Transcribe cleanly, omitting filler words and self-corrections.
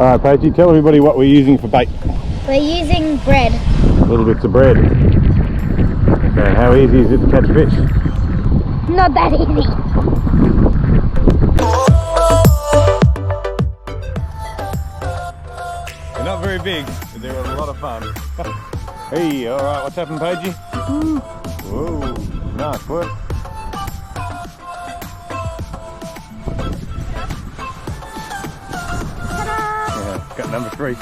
Alright, Paige, tell everybody what we're using for bait. We're using bread. Little bits of bread. Okay, how easy is it to catch fish? Not that easy. They're not very big, but they were a lot of fun. Hey, alright, what's happened, Paige? Whoa, nice work. Yeah, got number 3.